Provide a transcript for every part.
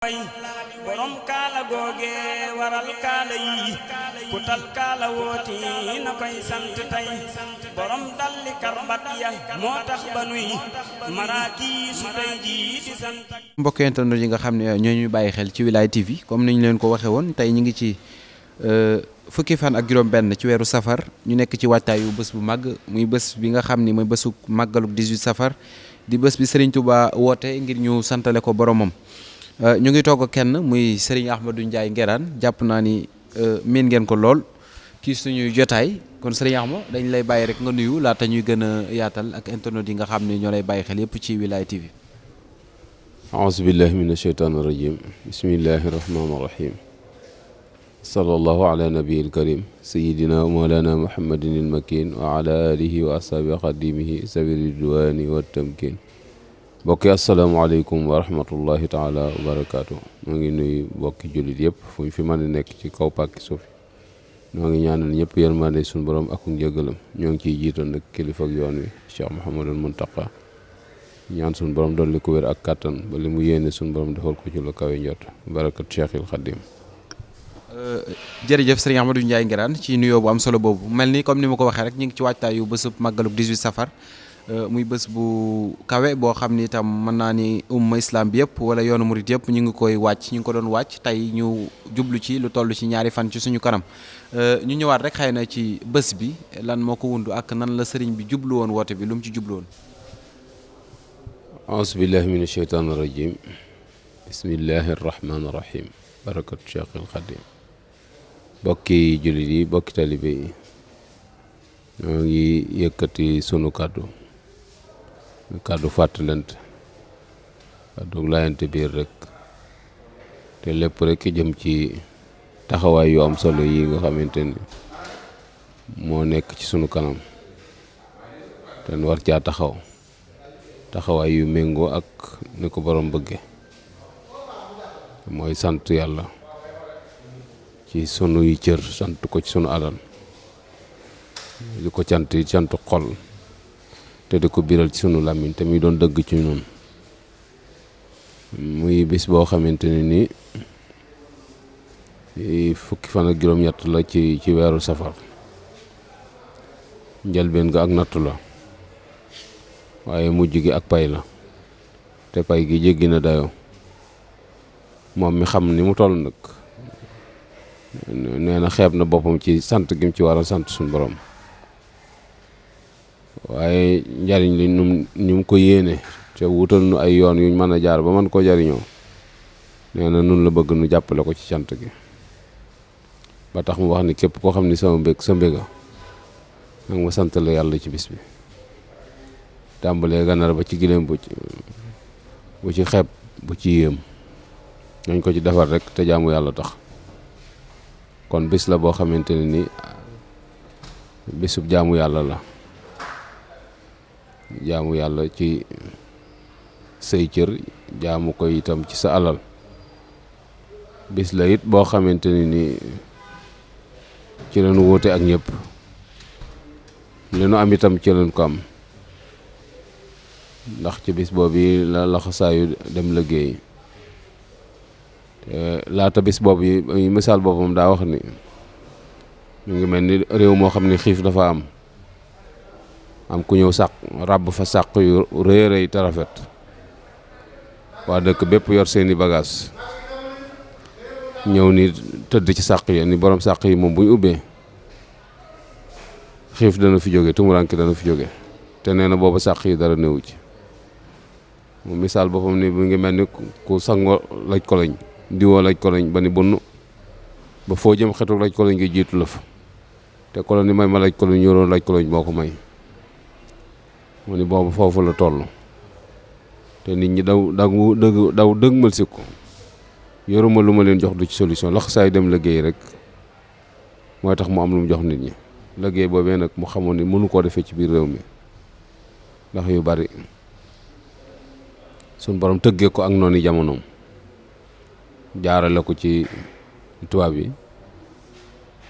way borom kaala googe waral kaala yi ku tal kaala wooti na koy sant tey borom dalli karbat ya moo tax ba nuy maraaki su tey ji di sant. mbokk internet yi nga xam ne ñoo ñuy bàyyi xel ci Wilaya TV comme ni ñu leen ko waxee woon tey ñu ngi ci fukki fan ak juróom-benn ci weeru safar ñu nekk ci waajtaayu bés bu màgg muy bés bi nga xam ni mooy bésu màggaluk 18 safar di bés bi Serigne Touba woote ngir ñu santale ko boromam. ñu ngi toog kenn muy Serigne Ahmadou Ndiaye Nguerane jàpp naa ni miin ngeen ko lool ci suñuy jotaay kon Serigne Ahmadou dañ lay bàyyi rek nga nuyu laata ñuy gën a yaatal ak internet yi nga xam ne ñoo lay bàyyi xel yépp ci Wilaya TV. aouzu billahi min asheytaani rajim bismillahi rahmaani rahim sallallahu ala nabiyil karim sayidina mawlana muhammadin il makin wa ala alihi wa ashaabi xadimihi sabiri ridwani wa tamkin mbokki asalaamaaleykum wa rahmatullahi taala wa barakaatu moo ngi nuyu mbokki jullit yëpp fu ñu fi mën a nekk ci kaw pàkki suuf ñoo ngi ñaanal ñëpp yërmande suñu borom ak njëgalam ñoo ngi ciy jiital nag kilifa ak yoon wi Cheikh Mouhamadul Muntaqa ñaan suñu borom dolli ko wér ak kàttan ba li mu yéene suñu borom defal ko ci lu kawe njot barakat Cheikhil Khadim. jërëjëf Serigne Ahmadou Ndiaye Nguerane ci nuyoo bu am solo boobu mel ni comme ni ma ko waxee rek ñu ngi ci waajtaayu bésub màggaluk 18 safar. muy bés bu kawe boo xam ni itam mën naa ni umma islam bi yëpp wala yoonu murit yëpp ñu ngi koy wàcc ñu ngi ko doon wàcc tey ñu jublu ci lu toll ci ñaari fan ci suñu kanam ñu ñëwaat rek xëy na ci bés bi lan moo ko wundu ak nan la sëriñ bi jublu woon woote bi lu mu ci jublu woon. auzu billahi min asheytaani rajim bismillahi rahmaani rahim barakat Cheikhil Khadim bokki jullit yi bokki talibe yi ñoo ngi yëkkati sunu kàddu fàttalante kàddu laayante biir rek te lépp rek jëm ci taxawaay yu am solo yi nga xamante ni moo nekk ci sunu kanam te war caa taxawaay yu méngoo ak ni ko borom bëgge mooy sant yàlla ci sunuy cër sant ko ci sunu alal di ko cantu xol te di ko biral ci sunu làmmiñ te muy doon dëgg ci noonu muy bis boo xamante ne ni fukki fan ak juróom-ñett la ci weeru safar njëlbeen ga ak nattu la waaye mujj gi ak pay la te pay gi jéggi na dayoo moom mi xam ni mu toll nag nee na xeeb na boppam ci sant gi mu ci war a sant suñu borom waaye njariñ li ñu mu ko yéene te wutal nu ay yoon yuñ mën a jaar ba mën koo jariñoo nee na nun la bëgg nu jàppale ko ci cant gi ba tax mu wax ni képp koo xam ni sama mbég sa mbéga nag ma sant la yàlla ci bis bi tàmbalee ganaar ba ci gileem bu ci xeeb bu ci yéem nañ ko ci defar rek te jaamu yàlla tax kon bis la boo xamante ne ni bisub jaamu yàlla la jaamu yàlla ci say cër jaamu ko itam ci sa alal bis la it boo xamante ni ci lañu wóote ak ñëpp li nu am itam ci lañ ko am ndax ci bis boobu la laxasaayu dem liggéey te laata bis boobu yi misaal boppam daa wax ni mu ngi mel ni réew moo xam ne xiif dafa am ku ñëw sàq ràbb fa sàq yu rëy rëy te rafet waa dëkk bépp yor seeni bagage ñëw ni tëdd ci sàq yi ni borom sàq yi moom bu ñu ubbee xiif dana fi jóge tumuranke dana fi jóge te nee na booba sàq yi dara néewu ci mu misaal boppam ni mu ngi mel ni ku sango laj ko lañ diwoo laj ko lañ ba ni bunn ba foo jëm xetu laj ko lañ gi jiitu la fa te ko la ni may ma laj ko lañ yoroon laj ko lañ moo ko may mu ni boobu foofu la toll te nit ñi daw dëgmal si ko yoruma lu ma leen jox du ci solution lax saay dem liggéey rek mooy tax mu am lu mu jox nit ñi liggéey boobee nag mu xamoon ni mënu koo defee ci biir réew mi ndax yu bari suñ borom tëggee ko ak noonu jamonoom jaarale ko ci tubaab yi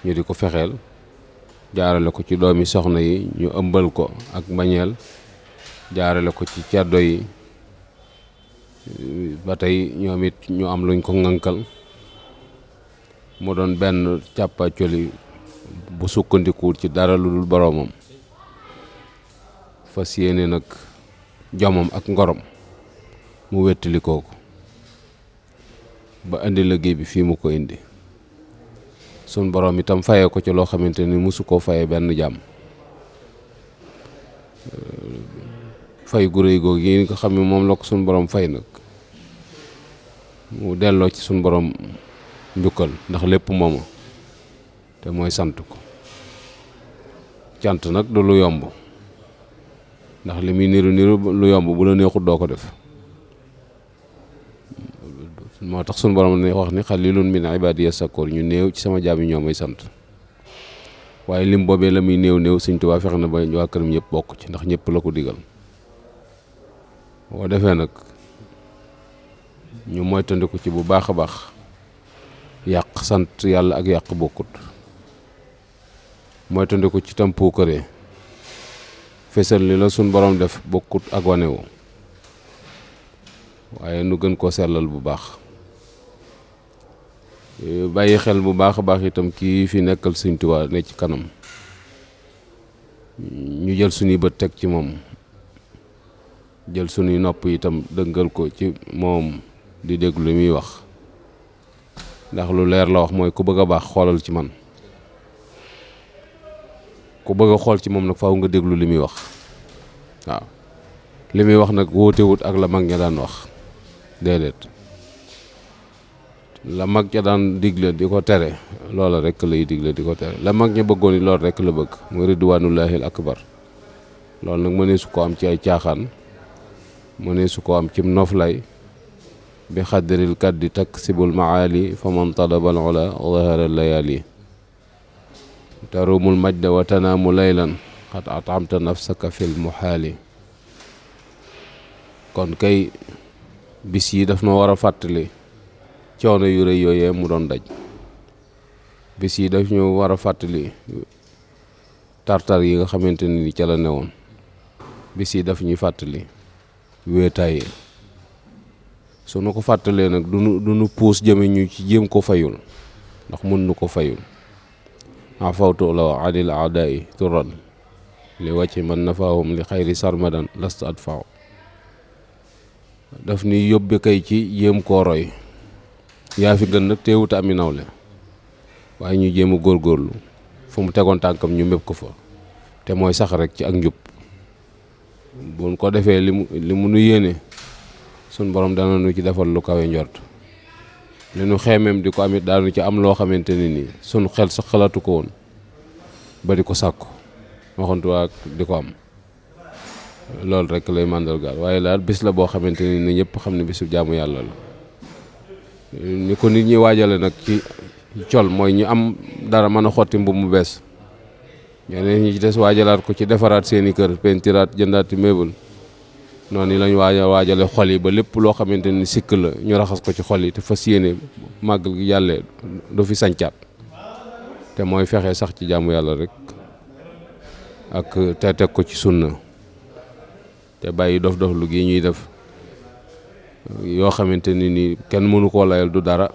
ñu di ko fexeel jaarale ko ci doomi soxna yi ñu ëmbal ko ak mbañeel jaarale ko ci ceddo yi ba tey ñoom it ñu am luñ ko ŋànkal mu doon benn càppaacoli bu sukkandikuwut ci dara lu dul boroomam fas yéene nag jomam ak ngorom mu wettali kooku ba indi liggéey bi fii mu ko indi sun boroom itam fayee ko ci loo xamante ni musu koo fayee benn jàmm fay gu réy googu yi nga xam ne moom la ko sun boroom fay nag mu delloo ci sun boroom njukkal ndax lépp mooma te mooy sant ko cant nag du lu yomb ndax li muy niru lu yomb bu la neexut doo ko def moo tax sun borom ne wax ni xalilun min ibadiya sakoor ñu néew ci sama jaam yi ñoo may sant waaye lim boobee la muy néew Sëñ Tuubaa fexe na ba waa këram ñëpp bokk ci ndax ñëpp la ko digal boo defee nag ñu moytandiku ci bu baax a baax yàq sant yàlla ak yàq bokkut moytandiku ci tam puukare fesal li la sun borom def bokkut ak wanewu waaye nu gën koo sellal bu baax bàyyi xel bu baax a baax itam kii fi nekkal Sëñ Tuubaa ne ci kanam ñu jël suñuy bët teg ci moom jël suñuy nopp itam dëngal ko ci moom di déglu li muy wax ndax lu leer la wax mooy ku bëgg a baax xoolal ci man ku bëgg a xool ci moom nag faaw nga déglu li muy wax waaw li muy wax nag wóotewut ak la mag ña daan wax déedéet la mag ña daan digle di ko tere loola rek lay digle di ko tere la mag ña bëggoon yi loolu rek la bëgg muy ridwanullahil akbar loolu nag mënee su ko am ci ay caaxaan mënee su ko am cim noflay bi xaddiril kaddi taksibul maali fa man talabal ula zahara layali tarumul majda wa tanaamu laylan xat atamta nafsaka fil muhaali kon kay bis yi daf ma war a fàttali coono yu rëy yooyee mu doon daj bis yi daf ñu war a fàttali tartar yi nga xamante ni ca la newoon bis yi daf ñuy fàttali wéetaay su nu ko fàttalee nag du nu puus jëme ñu ci jéem ko fayul ndax mën nu ko fayul afawtu law anil aadai turan li wàcc man nafaahum li xayri sarmadan last adfaaw daf ni yóbbe kay ci jéem koo roy yaa fi gën nag teewuta ami nawle waaye ñu jéem a góorgóorlu fu mu tegoon tànkam ñu mépp ko fa te mooy sax rek ci ak njub buñ ko defee li mu nu yéene sun borom dana nu ci defal lu kawe njort li nu xeemeem di ko amit daanu ci am loo xamante ne nii sun xel sax xalaatu ko woon ba di ko sàkku waxantuwaak di ko am loolu rek lay màndargaal waaye daal bis la boo xamante ni ñëpp xam ne bisu jaamu yàlla la ni ko nit ñi waajale nag ci col mooy ñu am dara mën a xotti mbubb mu bees ñeneen ñi ci des waajalaat ko ci defaraat seeni kër pentiraat jëndaati meuble noonu lañ waajale xol yi ba lépp loo xamante ni sikk la ñu raxas ko ci xol yi te fas yéene màggal gi yàllee du fi sancaat te mooy fexe sax ci jaamu yàlla rek ak te teg ko ci sunna te bàyyi dof lu gi ñuy def yoo xamante ni kenn mënu koo layal du dara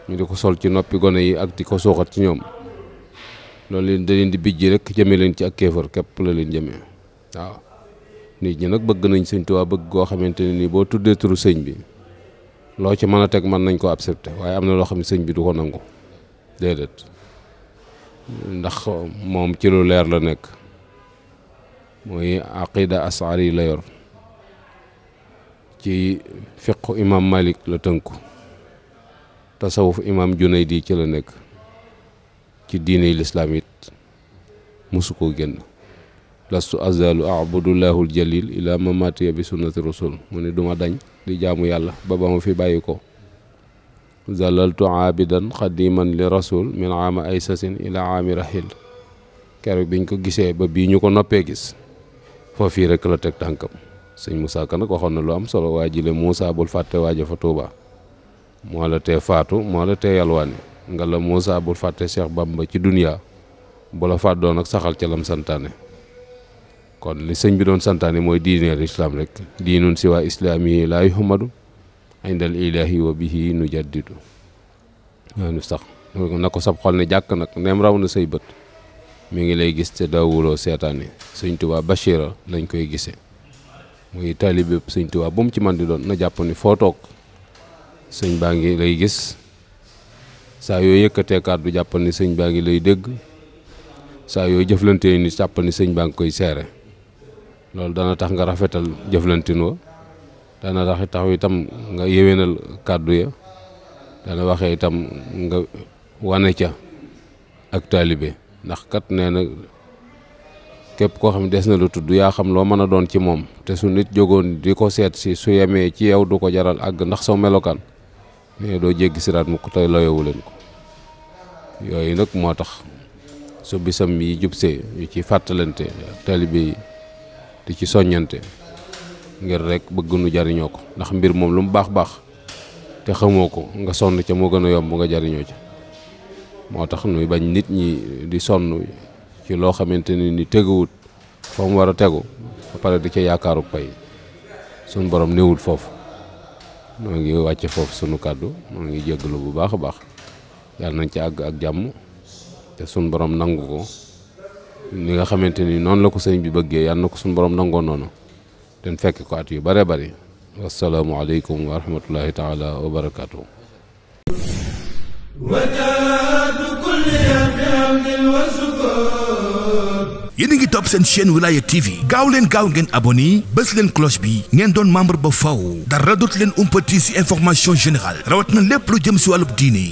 ñu di ko sol ci noppi gone yi ak di ko suuxat ci ñoom loolu leen da leen di bijji rek jëme leen ci ak kéefar képp la leen jëmee waaw nit ñi nag bëgg nañ Sëñ Tuubaa bëgg goo xamante ne nii boo tuddee turu sëñ bi loo ci mën a teg mën nañ ko accepté waaye am na loo xam ne sëñ bi du ko nangu déedéet ndax moom ci lu leer la nekk mooy aqida asari la yor ci fiqu imam Malik la tënku tasawuf imam Junaydi ci la nekk ci diiney lislaam it musu koo génn lastu azalu abudullahul jalil ila mamatiya bi sunnati rasul mu ne duma dañ di jaamu yàlla ba ma fi bàyyi ko zalaltu abidan xadiman li rasul min aama aysasin ila aami rahil keroog biñ ko gisee ba bii ñu ko noppee gis foofii rek la teg tànkam sëñ Moussa Ka nag waxoon na lu am solo waa jile Moussa bul fàtte waaja fa Tuuba moo la tee faatu moo la tee yalwaani nga la Moussa bul fàtte Cheikh Bamba ci duniya bu la fàddoo nag saxal ca lam santaane kon li sëñ bi doon santaane mooy diineel islam rek diinun si waa islaami laa yuhamadu indal ilahi wa bihi nu jaddidu nu sax na ko sab xol ne jàkk nag neem raw na say bët mi ngi lay gis te daawuloo seetaane sëñ Tuubaa Bachira lañ koy gisee muy taalibe sëñ Tuubaa bu mu ci man di doon na jàpp ni foo toog sëñ baa ngi lay gis saa yoo yëkkatee kàddu jàppal ni sëñ baa ngi lay dégg saa yoo jëflantee ni jàppal ni sëñ baa ngi koy seere loolu dana tax nga rafetal jëflantin wa dana tax itam nga yéwénal kàddu ya dana waxee itam nga wane ca ak taalibe ndax kat nee na képp koo xam ne des na la tudd yaa xam loo mën a doon ci moom te su nit jógoon di ko seet si su yemee ci yow du ko jaral àgg ndax saw melokaan mais doo jéggi siraat mu ko tey loyowu leen ko yooyu nag moo tax su bisam yi jubsee ñu ci fàttalante taalibe yi di ci soññante ngir rek bëgg nu jariñoo ko ndax mbir moom lu mu baax baax te xamoo ko nga sonn ca moo gën a yomb nga jariñoo ca moo tax nuy bañ nit ñi di sonn ci loo xamante ni teguwut fa mu war a tegu ba pare di ca yaakaaru pay suñ borom néewul foofu noo ngi wàcce foofu sunu kàddu noo ngi jéggalu bu baax a baax yàlla nañ ci àgg ak jàmm te suñ borom nangu ko ni nga xamante ni noonu la ko sëñ bi bëggee yàlla na ko suñ borom nangoo noonu te fekk ko at yu bare bari wassalaamu aleykum wa rahmatullahi taala wa barakaatu. yéen a ngi topp seen chaîne Wilaya TV gaaw leen ngeen abonné bës leen cloche bi ngeen doon membre ba faw dara dootu leen umpati ci information générale rawat na lépp lu jëm ci wàllub diine